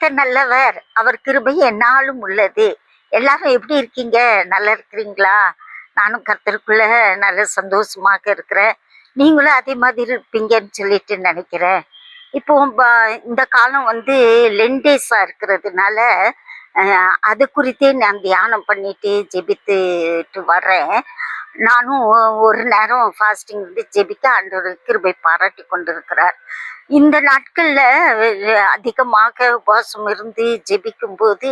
கர்த்தர் நல்லவர், அவர் கிருபை எந்நாளும் உள்ளது. எல்லாரும் எப்படி இருக்கீங்க? நல்லா இருக்கிறீங்களா? நானும் கர்த்தருக்குள்ள நல்ல சந்தோஷமாக இருக்கிறேன். நீங்களும் அதே மாதிரி இருப்பீங்கன்னு சொல்லிட்டு நினைக்கிறேன். இப்போ இந்த காலம் லென்டேஸா இருக்கிறதுனால அது குறித்தே நான் தியானம் பண்ணிட்டு ஜெபித்துட்டு வர்றேன். நானும் ஒரு நேரம் ஃபாஸ்டிங் ஜெபிக்க ஆண்டவர் கிருபை பாராட்டி கொண்டிருக்கிறார். இந்த நாட்கள்ல அதிகமாக உபவாசம் இருந்து ஜெபிக்கும் போது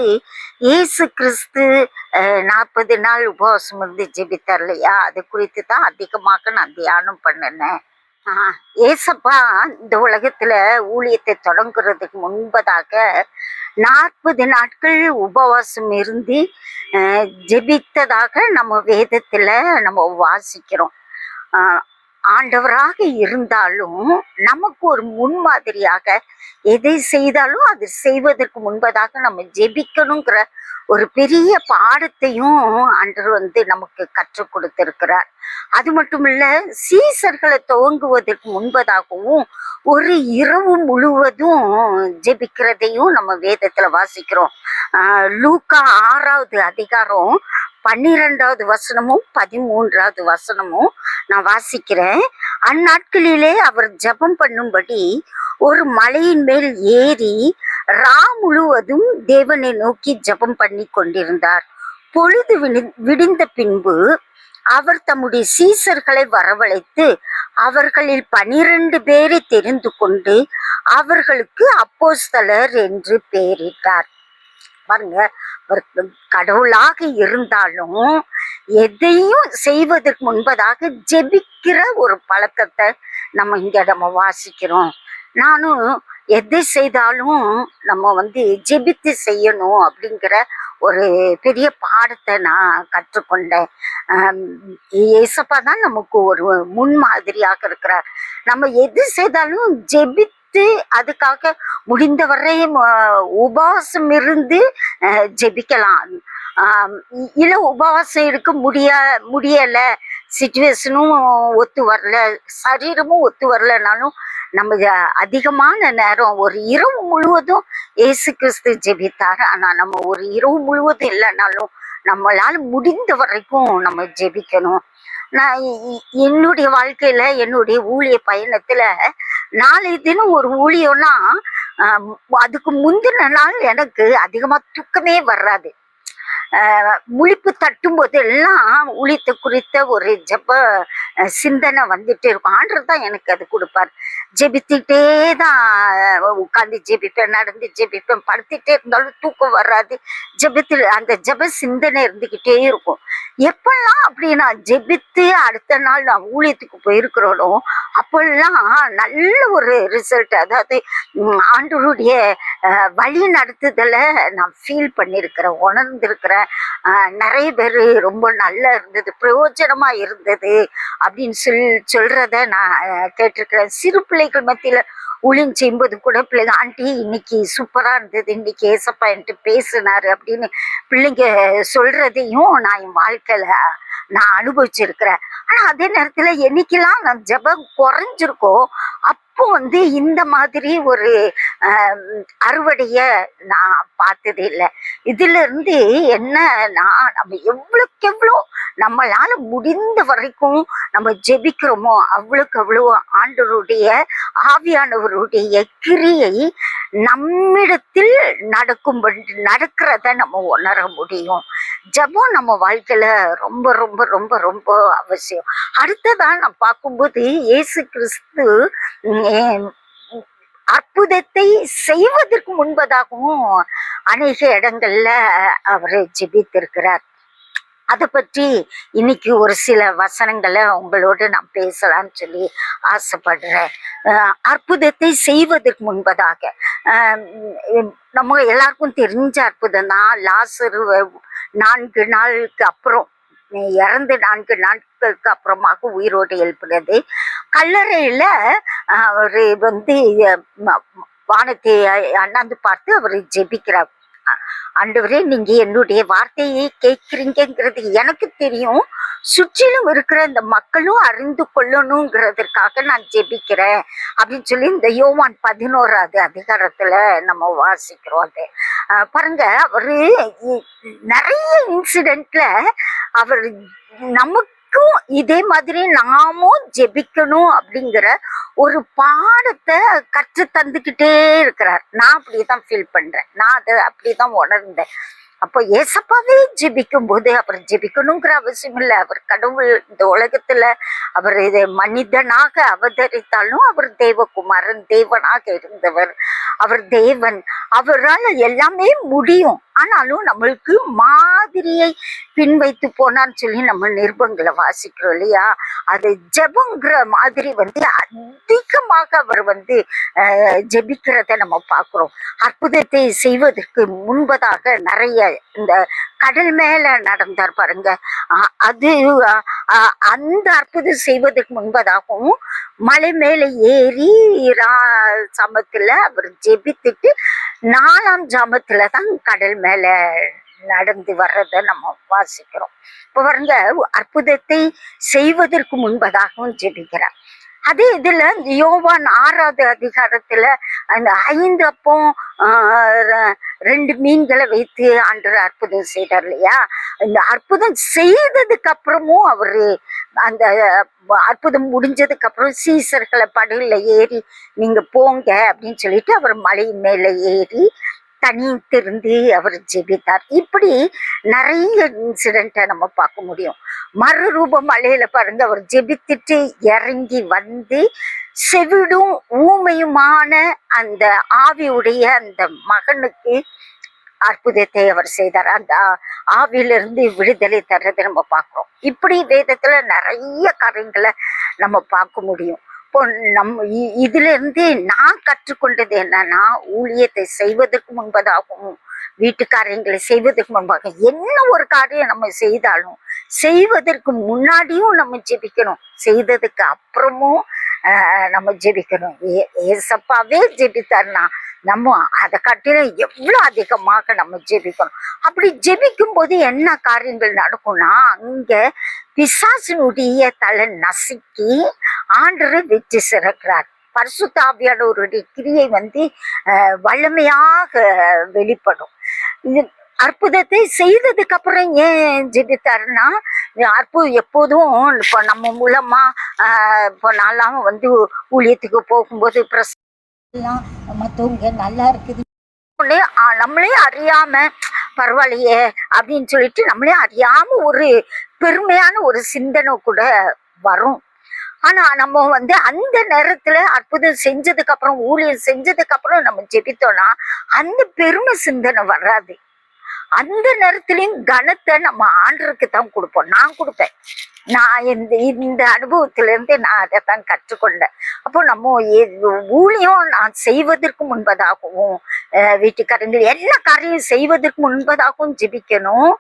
இயேசு கிறிஸ்து 40 நாள் உபவாசம் இருந்து ஜெபித்தார் இல்லையா? அது குறித்து தான் அதிகமாக நான் தியானம் பண்ணினேன். ஏசப்பா இந்த உலகத்துல ஊழியத்தை தொடங்குறதுக்கு முன்பதாக 40 நாட்கள் உபவாசம் இருந்து ஜெபித்ததாக நம்ம வேதத்துல நம்ம வாசிக்கிறோம். ஆண்டவராக இருந்தாலும் நமக்கு ஒரு முன்மாதிரியாக எதை செய்தாலும் அது செய்வதற்கு முன்பதாக நம்ம ஜெபிக்கணுங்கிற ஒரு பெரிய பாடத்தையும் ஆண்டவர் நமக்கு கற்றுக் கொடுத்திருக்கிறார். அது மட்டும் இல்ல, சீசர்களை துவங்குவதற்கு முன்பதாகவும் ஒரு இரவு முழுவதும் ஜெபிக்கிறதையும் நம்ம வேதத்துல வாசிக்கிறோம். லூக்கா 6வது அதிகாரம் 12வது வசனமும் 13வது வசனமும் நான் வாசிக்கிறேன். அந்நாட்களிலே அவர் ஜெபம் பண்ணும்படி ஒரு மலையின் மேல் ஏறி முழுவதும் தேவனை நோக்கி ஜெபம் பண்ணி கொண்டிருந்தார். பொழுது விடிந்த பின்பு அவர் தம்முடைய சீசர்களை வரவழைத்து அவர்களில் 12 பேரை தெரிந்து கொண்டு அவர்களுக்கு அப்போஸ்தலர் என்று பெயரிட்டார். பாருங்க, அவர் கடவுளாக இருந்தாலும் எதையும் செய்வதற்கு முன்பதாக ஜெபிக்கிற ஒரு பழக்கத்தை நம்ம வாசிக்கிறோம். நானும் எதை செய்தாலும் நம்ம ஜெபித்து செய்யணும் அப்படிங்கிற ஒரு பெரிய பாடத்தை நான் கற்றுக்கொண்டேன். ஏசப்பா தான் நமக்கு ஒரு முன்மாதிரியாக இருக்கிறார். நம்ம எது செய்தாலும் ஜெபித்து அதுக்காக முடிந்தவரை உபவாசம் இருந்து ஜெபிக்கலாம். இல்ல உபவாசம் இருக்க முடியல, சிச்சுவேஷனும் ஒத்து வரல, சரீரமும் ஒத்து வரலனாலும் நம்ம அதிகமான நேரம் ஒரு இரவு முழுவதும் இயேசு கிறிஸ்து ஜெபித்தார். ஆனா நம்ம ஒரு இரவு முழுவதும் இல்லைனாலும் நம்மளால முடிந்த வரைக்கும் நம்ம ஜெபிக்கணும். நான் என்னுடைய வாழ்க்கையில என்னுடைய ஊழிய பயணத்துல நாளைய தினம் ஒரு ஊழியம்னா அதுக்கு முந்தின நாள் எனக்கு அதிகமா தூக்கமே வராது. முழிப்பு தட்டும் போதெல்லாம் ஊழியத்தை குறித்த ஒரு ஜெப சிந்தனை வந்துட்டே இருக்கும். ஆண்டவர் தான் எனக்கு அது கொடுப்பார். ஜெபித்துட்டே தான் உட்காந்து ஜெபிப்பேன், நடந்து ஜெபிப்பேன், படுத்துட்டே இருந்தாலும் தூக்கம் வராது. அந்த ஜெப சிந்தனை இருந்துகிட்டே இருக்கும். எப்பெல்லாம் அப்படி நான் ஜெபித்து அடுத்த நாள் நான் ஊழியத்துக்கு போயிருக்கிறோனோ அப்பெல்லாம் நல்ல ஒரு ரிசல்ட், அதாவது ஆண்டவருடைய வழி நடத்துதலை நான் ஃபீல் பண்ணியிருக்கிறேன், உணர்ந்திருக்கிறேன். நிறைய பேர் ரொம்ப நல்லா இருந்தது, பிரயோஜனமா இருந்தது அப்படின்னு சொல்றத நான் கேட்டிருக்கிறேன். சிறு பிள்ளைகள் மத்தியில ஊழியம் செய்யும்போது கூட பிள்ளைங்க, ஆண்டி இன்னைக்கு சூப்பரா இருந்தது, இன்னைக்கு ஏசப்பா என்கிட்ட பேசினாரு அப்படின்னு பிள்ளைங்க சொல்றதையும் நான் என் வாழ்க்கையில நான் அனுபவிச்சிருக்கிறேன். ஆனா அதே நேரத்துல என்னைக்கெல்லாம் நான் ஜெபம் குறைஞ்சிருக்கோ அப்போ இந்த மாதிரி ஒரு அறுவடைய நான் பார்த்தது இல்லை. இதுல இருந்து என்னன்னா, நம்ம எவ்வளவுக்கு எவ்வளோ நம்மளால முடிந்த வரைக்கும் நம்ம ஜெபிக்கிறோமோ அவ்வளவுக்கு அவ்வளோ ஆண்டவருடைய ஆவியானவருடைய கிரியை நம்மிடத்தில் நடக்கிறத நம்ம உணர முடியும். ஜெபம் நம்ம வாழ்க்கையில ரொம்ப ரொம்ப ரொம்ப ரொம்ப அவசியம். அடுத்ததான் நான் பார்க்கும்போது இயேசு கிறிஸ்து அற்புதத்தை செய்வதற்கு முன்பதாகவும் அநேக இடங்கள்ல அவர் ஜெபித்திருக்கிறார். அதை பற்றி இன்னைக்கு ஒரு சில வசனங்களை உங்களோடு நான் பேசலாம்னு சொல்லி ஆசைப்படுறேன். அற்புதத்தை செய்வதற்கு முன்பதாக நம்ம எல்லாருக்கும் தெரிஞ்ச அற்புதம் தான் லாசரு 4 நாளுக்கு அப்புறம் இறந்து 4 நாட்களுக்கு அப்புறமாக உயிரோடு எழுப்புறது. கல்லறையில அவரு வானத்தை அண்ணாந்து பார்த்து அவர் ஜெபிக்கிறார். ஆண்டவரே, நீங்க என்னுடைய வார்த்தையை கேட்கிறீங்கிறது எனக்கு தெரியும். சுற்றிலும் இருக்கிற இந்த மக்களும் அறிந்து கொள்ளணுங்கிறதுக்காக நான் ஜெபிக்கிறேன் அப்படின்னு சொல்லி இந்த யோவான் 11வது அதிகாரத்துல நம்ம வாசிக்கிறோம். அது பாருங்க, அவரு நிறைய இன்சிடென்ட்ல அவர் நமக்கும் இதே மாதிரி நாமும் ஜெபிக்கணும் அப்படிங்கிற ஒரு பாடத்தை கற்று தந்துக்கிட்டே இருக்கிறார். நான் அப்படிதான் ஃபீல் பண்றேன், நான் அதை அப்படிதான் உணர்ந்தேன். அப்போ ஏசப்பாவே ஜெபிக்கும் போது அவர் ஜெபிக்கணுங்கிற அவசியம் இல்லை. அவர் கடவுள், இந்த உலகத்துல அவர் இது மனிதனாக அவதரித்தாலும் அவர் தேவகுமாரன், தேவனாக இருந்தவர். அவர் தேவன், அவரால் எல்லாமே முடியும். ஆனாலும் நம்மளுக்கு மாதிரியை பின்வைத்து போனான்னு சொல்லி நம்ம நிருபங்களை வாசிக்கிறோம் இல்லையா? அது ஜெபங்கிற மாதிரி அதிகமாக அவர் ஜெபிக்கிறத நம்ம பார்க்கிறோம். அற்புதத்தை செய்வதற்கு முன்பதாக நிறைய இந்த கடல் மேல நடந்தார் பாருங்க, அது அந்த அற்புதம் செய்வதற்கு முன்பதாகவும் மலை மேல ஏறி ஜாமத்துல அவர் ஜெபித்துட்டு 4ஆம் ஜாமத்துலதான் கடல் மேல நடந்து வர்றத நம்ம வாசிக்கிறோம். இப்ப பாருங்க, அற்புதத்தை செய்வதற்கு முன்பதாகவும் ஜெபிக்கிறார். அதே இதுல யோவான் 6வது அதிகாரத்துல அந்த 5 அப்பம் 2 மீன்களை வைத்து ஆண்டவர் அற்புதம் செய்தார் இல்லையா? இந்த அற்புதம் செய்ததுக்கு அப்புறமும் அவரு அந்த அற்புதம் முடிஞ்சதுக்கு அப்புறம் சீசர்களை படகுல ஏறி நீங்க போங்க அப்படின்னு சொல்லிட்டு அவர் மலை மேல ஏறி தனித்திருந்து அவர் ஜெபித்தார். இப்படி நிறைய இன்சிடென்ட்டை நம்ம பார்க்க முடியும். மறுரூப மலையில பாருங்க, அவர் ஜெபித்துட்டு இறங்கி செவிடும் ஊமையுமான அந்த ஆவியுடைய அந்த மகனுக்கு அற்புதத்தை அவர் செய்தார். அந்த ஆவியிலிருந்து விடுதலை தர்றதை நம்ம பார்க்கிறோம். இப்படி வேதத்துல நிறைய காரியங்களை நம்ம பார்க்க முடியும். இப்போ இதுல இருந்து நான் கற்றுக்கொண்டது என்னன்னா, ஊழியத்தை செய்வதற்கு முன்பதாகவும் வீட்டுக்காரியங்களை செய்வதற்கு முன்பாக என்ன ஒரு காரியம் நம்ம செய்தாலும் செய்வதற்கு முன்னாடியும் நம்ம ஜெபிக்கணும், செய்ததுக்கு அப்புறமும் நம்ம ஜெபிக்கணும். ஏசப்பாவே ஜெபித்தார்னா நம்ம அதை காட்டிலும் எவ்வளவு அதிகமாக நம்ம ஜெபிக்கணும். அப்படி ஜெபிக்கும் போது என்ன காரியங்கள் நடக்கும்னா, அங்க பிசாசினுடைய தலை நசுக்கி ஆண்டவர் வெற்றி சிறக்கிறார். பரிசுத்த ஆவியானவருடைய கிரியை வல்லமையாக வெளிப்படும். இது அற்புதத்தை செய்ததுக்கு அப்புறம் ஏன் ஜெபித்தாருன்னா, அற்புதம் எப்போதும் இப்போ நம்ம மூலமா இப்போ நான்லாம் ஊழியத்துக்கு போகும்போது மற்றவங்க நல்லா இருக்குது நம்மளே அறியாம பரவாயில்லையே அப்படின்னு சொல்லிட்டு நம்மளே அறியாம ஒரு பெருமையான ஒரு சிந்தனை கூட வரும். ஆனா நம்ம அந்த நேரத்துல அற்புதம் செஞ்சதுக்கு அப்புறம், ஊழியம் செஞ்சதுக்கு அப்புறம் நம்ம ஜெபித்தோம்னா அந்த பெருமை சிந்தனை வராது. அந்த நேரத்திலையும் கனத்தை நம்ம ஆண்டருக்கு தான் கொடுப்போம். நான் கொடுப்பேன். நான் இந்த அனுபவத்தில இருந்து நான் அதைத்தான் கற்றுக்கொண்டேன். அப்போ நம்ம ஊழியம் நான் செய்வதற்கு முன்பதாகவும் வீட்டுக்காரங்க எல்லா காரியம் செய்வதற்கு முன்பதாகவும் ஜெபிக்கணும்,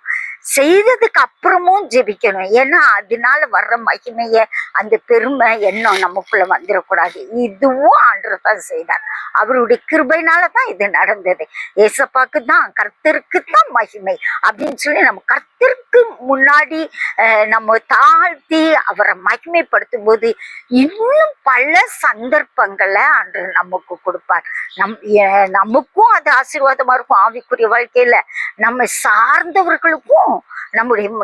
செய்ததுக்கு அப்புறமும் ஜெபிக்கணும். ஏன்னா அதனால வர்ற மகிமைய, அந்த பெருமை எண்ணம் நமக்குள்ள வந்துடக்கூடாது. இதுவும் ஆண்டவர் தான் செய்தார். அவருடைய கிருபையினாலதான் இது நடந்தது. ஏசப்பாக்கு தான், கர்த்தருக்கு தான் மகிமை அப்படின்னு சொல்லி நம்ம கர்த்தருக்கு முன்னாடி நம்ம தாழ்த்தி அவரை மகிமைப்படுத்தும் போது இன்னும் பல சந்தர்ப்பங்களை ஆண்டவர் நமக்கு கொடுப்பார். நமக்கும் அது ஆசீர்வாதமா இருக்கும். ஆவிக்குரிய வாழ்க்கையில நம்ம சார்ந்தவர்களுக்கும்,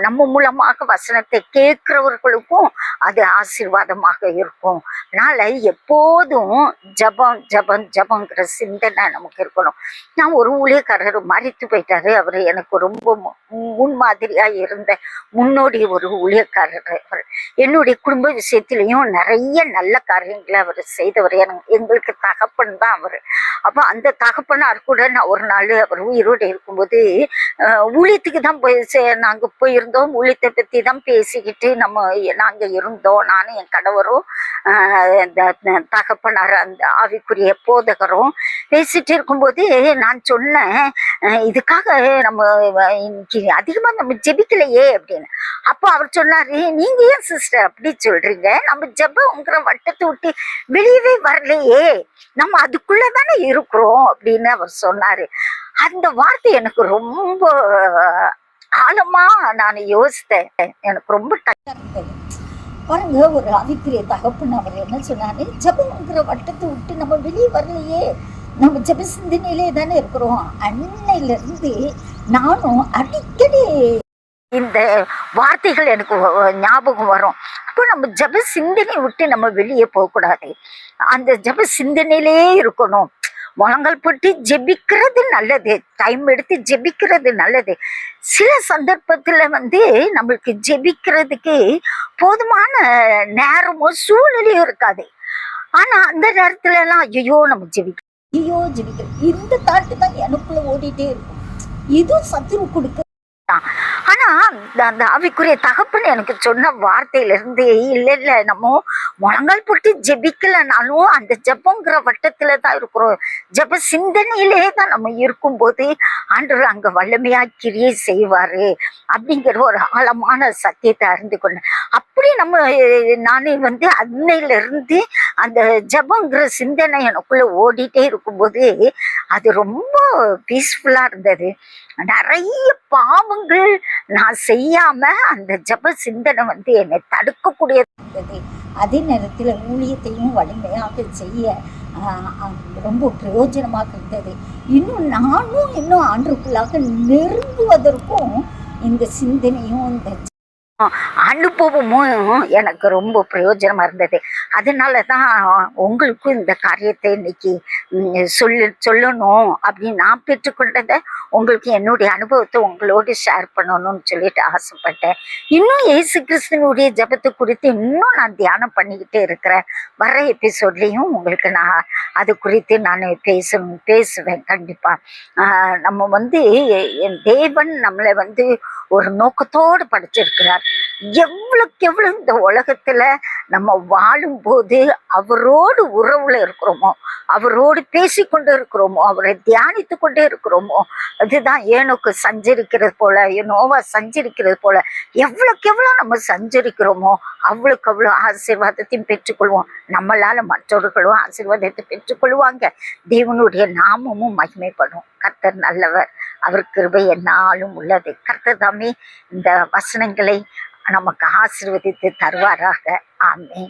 நம்ம மூலமாக வசனத்தை கேட்கிறவர்களுக்கும் அது ஆசீர்வாதமாக இருக்கும். அதனால எப்போதும் ஜபம் ஜபம் ஜபங்கிற சிந்தனை நமக்கு இருக்கணும். நான் ஒரு ஊழியக்காரர் மரித்து போயிட்டாரு. அவர் எனக்கு ரொம்ப முன்மாதிரியா இருந்த முன்னோடி ஒரு ஊழியக்காரர். அவர் என்னுடைய குடும்ப விஷயத்திலையும் நிறைய நல்ல காரியங்களை அவர் செய்தவர். எங்களுக்கு தகப்பன் தான் அவர். அப்போ அந்த தகப்பனார் கூட நான் ஒரு நாள் அவர் உயிரோடு இருக்கும்போது ஊழியத்துக்கு தான் நாங்க போயிருந்தோம். ஊழியத்தை பத்தி தான் பேசிக்கிட்டு நாங்க இருந்தோம். நானும் என் கணவரும் தகப்பனார் அந்த ஆவிக்குரிய போதகரும் பேசிட்டு இருக்கும்போது நான் சொன்னேன், இதுக்காக நம்ம இன்னைக்கு அதிகமா நம்ம ஜெபிக்கலையே அப்படின்னு. அப்போ அவர் சொன்னாரு, நீங்க ஏன் சிஸ்டர் அப்படி சொல்றீங்க? நம்ம ஜெபங்கிற வட்டத்தை விட்டு வெளியவே வரலையே, நம்ம அதுக்குள்ளதானே இருக்கிறோம் அப்படின்னு அவர் சொன்னாரு. அந்த வார்த்தை எனக்கு ரொம்ப ஆழமா நான் யோசித்தேன். எனக்கு ரொம்ப டச்சா இருந்தது. பாருங்க, ஒரு ஆவிக்குரிய தகப்பன் அவர் என்ன சொன்னாரு, ஜபம்ங்கிற வட்டத்தை விட்டு நம்ம வெளியே வரலையே, நம்ம ஜப சிந்தனையிலே தானே இருக்கிறோம். அன்னையில இருந்து நானும் அடிக்கடி இந்த வார்த்தைகள் எனக்கு ஞாபகம் வரும். அப்போ நம்ம ஜப சிந்தனை விட்டு நம்ம வெளியே போகக்கூடாது, அந்த ஜப சிந்தனையிலே இருக்கணும். முழங்கால் போட்டு ஜெபிக்கிறது நல்லது, டைம் எடுத்து ஜெபிக்கிறது நல்லது. சில சந்தர்ப்பத்துல நம்மளுக்கு ஜெபிக்கிறதுக்கு போதுமான நேரமோ சூழ்நிலையும் இருக்காது. ஆனா அந்த நேரத்துல எல்லாம் ஐயோ நம்ம ஜெபிக்க இந்த தாட்டு தான் எனக்குள்ள ஓடிட்டே இருக்கும். இது சத்துரு கொடுக்க. ஆனா அந்த ஆவிக்குரிய தகப்பன் எனக்கு சொன்ன வார்த்தையில இருந்து, இல்ல நம்ம முழங்கால் போட்டு ஜெபிக்கலனாலும் அந்த ஜபங்கிற வட்டத்துல தான் இருக்கிறோம், ஜப சிந்தனையிலே தான் நம்ம இருக்கும்போது ஆண்டவர் அங்க வல்லமையா கிரியை செய்வாரு அப்படிங்கிற ஒரு ஆழமான சத்தியத்தை அறிந்து கொண்டேன். அப்படி நானே அன்னையில இருந்து அந்த ஜபங்கிற சிந்தனை எனக்குள்ள ஓடிட்டே இருக்கும்போது அது ரொம்ப பீஸ்ஃபுல்லா இருந்தது. நிறைய பாவங்கள் நான் செய்யாம அந்த ஜப சிந்தனை என்னை தடுக்கக்கூடியது இருந்தது. அதே நேரத்தில் ஊழியத்தையும் வலிமையாக செய்ய ரொம்ப பிரயோஜனமாக இருந்தது. இன்னும் ஆண்டுக்குள்ளாக நெருங்குவதற்கும் இந்த சிந்தனையும் இந்த அனுபவமும் எனக்கு ரொம்ப பிரயோஜனமா இருந்தது. அதனாலதான் உங்களுக்கும் இந்த காரியத்தை இன்னைக்கு சொல்லணும் அப்படின்னு நான் பெற்றுக்கொண்டதை உங்களுக்கு என்னுடைய அனுபவத்தை உங்களோடு ஷேர் பண்ணணும்னு சொல்லிட்டு ஆசைப்பட்டேன். இன்னும் இயேசு கிறிஸ்துவனுடைய ஜபத்தை குறித்து இன்னும் நான் தியானம் பண்ணிக்கிட்டே இருக்கிறேன். வர எபிசோட்லையும் உங்களுக்கு நான் அது குறித்து நான் பேசுவேன் கண்டிப்பா. நம்ம என் தேவன் நம்மளை ஒரு நோக்கத்தோடு படைச்சிருக்கிறார். எவ்வளவுக்கு எவ்வளவு இந்த உலகத்துல நம்ம வாழும்போது அவரோடு உறவுல இருக்கிறோமோ, அவரோடு பேசிக்கொண்டு இருக்கிறோமோ, அவரை தியானித்து கொண்டே இருக்கிறோமோ, அதுதான் ஏனோக்கு சஞ்சரிக்கிறது போல, நோவா சஞ்சரிக்கிறது போல, எவ்வளவுக்கு எவ்வளவு நம்ம சஞ்சரிக்கிறோமோ அவ்வளவுக்கு அவ்வளவு ஆசீர்வாதத்தையும் பெற்றுக்கொள்வோம். நம்மளால மற்றவர்களும் ஆசீர்வாதத்தை பெற்றுக்கொள்வாங்க. தேவனுடைய நாமமும் மகிமைப்படும். கர்த்தர் நல்லவர், அவர் கிருபை என்னாலும் உள்ளது. கர்த்தர் தாமே இந்த வசனங்களை நமக்கு ஆசீர்வதித்து தருவாராக. ஆமென்.